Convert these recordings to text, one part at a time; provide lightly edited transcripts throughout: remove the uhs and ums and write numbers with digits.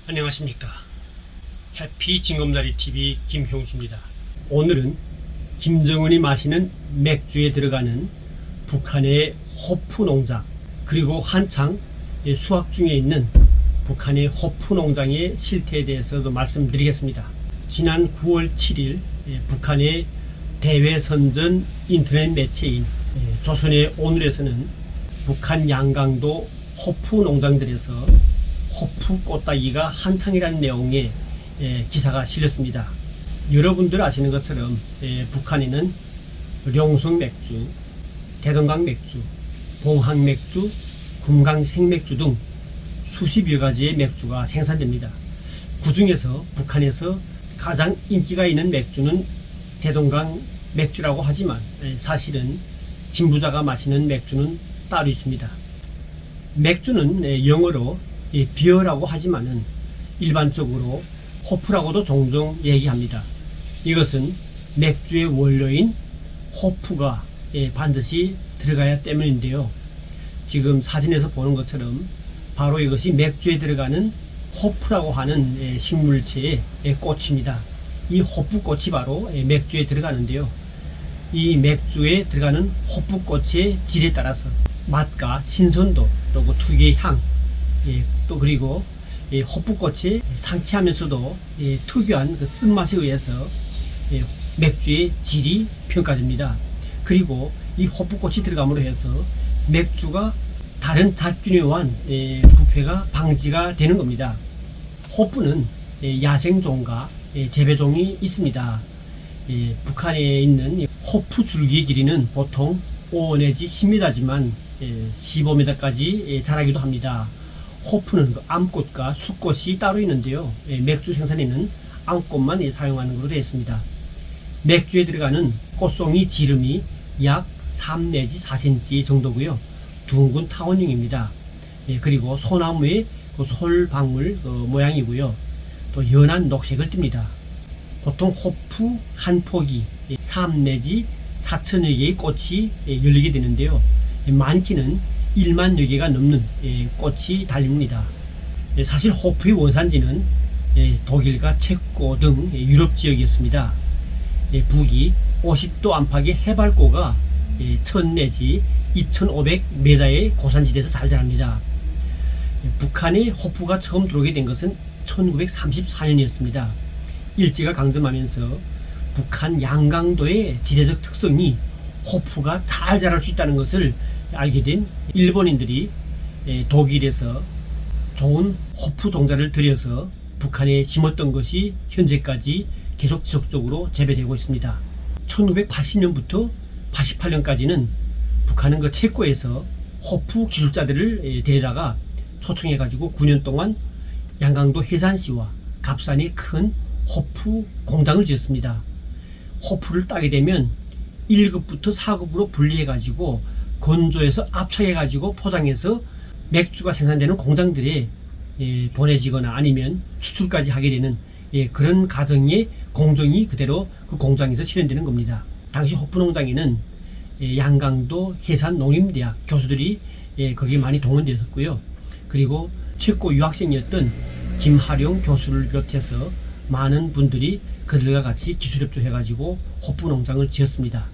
안녕하십니까. 해피 징검다리 TV 김형수입니다. 오늘은 김정은이 마시는 맥주에 들어가는 북한의 호프 농장, 그리고 한창 수확 중에 있는 북한의 호프 농장의 실태에 대해서도 말씀드리겠습니다. 지난 9월 7일 북한의 대외선전 인터넷 매체인 조선의 오늘에서는 북한 양강도 호프 농장들에서 호프 꽃따기가 한창이라는 내용의 기사가 실렸습니다. 여러분들 아시는 것처럼 북한에는 룡성 맥주, 대동강 맥주, 봉황 맥주, 금강 생맥주 등 수십여 가지의 맥주가 생산됩니다. 그 중에서 북한에서 가장 인기가 있는 맥주는 대동강 맥주라고 하지만 사실은 진부자가 마시는 맥주는 따로 있습니다. 맥주는 영어로 비어라고 하지만은 일반적으로 호프라고도 종종 얘기합니다. 이것은 맥주의 원료인 호프가 반드시 들어가야 때문인데요. 지금 사진에서 보는 것처럼 바로 이것이 맥주에 들어가는 호프라고 하는 식물체의 꽃입니다. 이 호프꽃이 바로 맥주에 들어가는데요. 이 맥주에 들어가는 호프꽃의 질에 따라서 맛과 신선도, 또 그 특유의 향, 또 그리고 호프꽃이 상쾌하면서도 특유한 그 쓴맛에 의해서 맥주의 질이 평가됩니다. 그리고 이 호프꽃이 들어감으로 해서 맥주가 다른 잡균에 의한 부패가 방지가 되는 겁니다. 호프는 야생종과 재배종이 있습니다. 북한에 있는 호프 줄기의 길이는 보통 5 내지 10m지만 15m까지 자라기도 합니다. 호프는 암꽃과 수꽃이 따로 있는데요. 맥주 생산에는 암꽃만 사용하는 것으로 되어 있습니다. 맥주에 들어가는 꽃송이 지름이 약 3 내지 4cm 정도고요. 둥근 타원형입니다. 그리고 소나무의 솔방울 모양이고요. 또 연한 녹색을 띱니다. 보통 호프 한 폭이 3 내지 4천여 개의 꽃이 열리게 되는데요. 많기는 1만여 개가 넘는 꽃이 달립니다. 사실 호프의 원산지는 독일과 체코 등 유럽 지역이었습니다. 북이 50도 안팎의 해발고가 1000 내지 2500m의 고산지대에서 잘 자랍니다. 북한에 호프가 처음 들어오게 된 것은 1934년이었습니다. 일제가 강점하면서 북한 양강도의 지대적 특성이 호프가 잘 자랄 수 있다는 것을 알게 된 일본인들이 독일에서 좋은 호프 종자를 들여서 북한에 심었던 것이 현재까지 계속 지속적으로 재배되고 있습니다. 1980년부터 88년까지는 북한은 그 체코에서 호프 기술자들을 데려다가 초청해 가지고 9년 동안 양강도 해산시와 갑산에 큰 호프 공장을 지었습니다. 호프를 따게 되면 1급부터 4급으로 분리해 가지고 건조해서 압착해 가지고 포장해서 맥주가 생산되는 공장들에 보내지거나 아니면 수출까지 하게 되는 그런 과정의 공정이 그대로 그 공장에서 실현되는 겁니다. 당시 호프 농장에는 양강도 해산농림대학 교수들이 거기에 많이 동원되었고요. 그리고 체코 유학생이었던 김하룡 교수를 비롯해서 많은 분들이 그들과 같이 기술협조해 가지고 호프 농장을 지었습니다.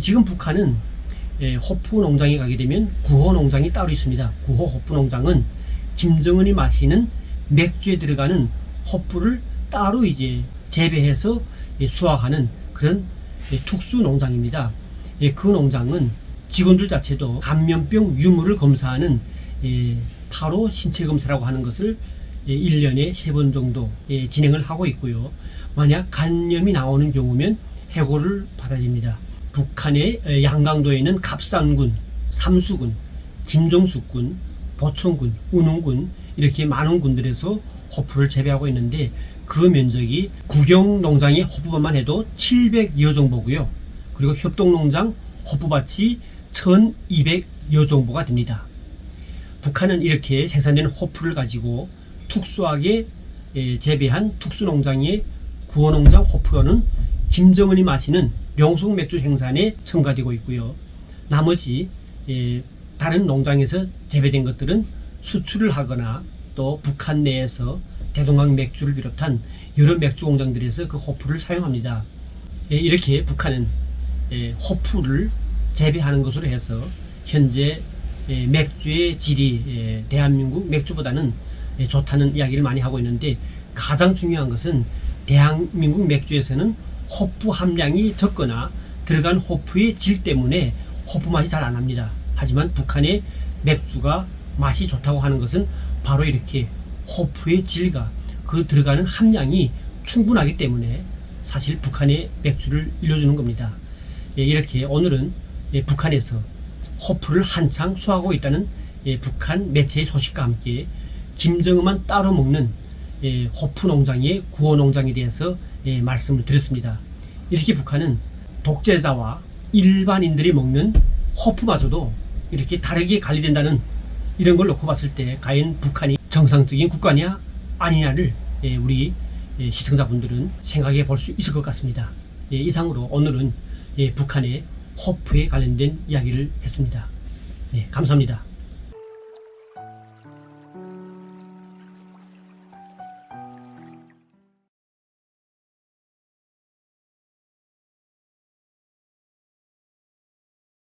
지금 북한은 호프 농장에 가게 되면 구호 농장이 따로 있습니다. 구호 호프 농장은 김정은이 마시는 맥주에 들어가는 호프를 따로 이제 재배해서 수확하는 그런 특수 농장입니다. 그 농장은 직원들 자체도 감염병 유무를 검사하는 바로 신체 검사라고 하는 것을 1년에 3번 정도 진행을 하고 있고요. 만약 간염이 나오는 경우면 해고를 받아야 됩니다. 북한의 양강도에 있는 갑산군, 삼수군, 김정수군, 보천군, 운흥군 이렇게 많은 군들에서 호프를 재배하고 있는데 그 면적이 국영농장의 호프밭만 해도 700여 정보고요. 그리고 협동농장 호프밭이 1200여 정보가 됩니다. 북한은 이렇게 생산되는 호프를 가지고 특수하게 재배한 특수농장의 구호농장 호프로는 김정은이 마시는 룡성 맥주 생산에 첨가되고 있고요. 나머지 다른 농장에서 재배된 것들은 수출을 하거나 또 북한 내에서 대동강 맥주를 비롯한 여러 맥주 공장들에서 그 호프를 사용합니다. 이렇게 북한은 호프를 재배하는 것으로 해서 현재 맥주의 질이 대한민국 맥주보다는 좋다는 이야기를 많이 하고 있는데, 가장 중요한 것은 대한민국 맥주에서는 호프 함량이 적거나 들어간 호프의 질 때문에 호프 맛이 잘 안 납니다. 하지만 북한의 맥주가 맛이 좋다고 하는 것은 바로 이렇게 호프의 질과 그 들어가는 함량이 충분하기 때문에 사실 북한의 맥주를 일러주는 겁니다. 이렇게 오늘은 북한에서 호프를 한창 수하고 있다는 북한 매체의 소식과 함께 김정은만 따로 먹는 호프 농장의 구호 농장에 대해서 말씀을 드렸습니다. 이렇게 북한은 독재자와 일반인들이 먹는 호프마저도 이렇게 다르게 관리된다는, 이런 걸 놓고 봤을 때 과연 북한이 정상적인 국가냐 아니냐를 우리 시청자분들은 생각해 볼 수 있을 것 같습니다. 이상으로 오늘은 북한의 호프에 관련된 이야기를 했습니다. 감사합니다.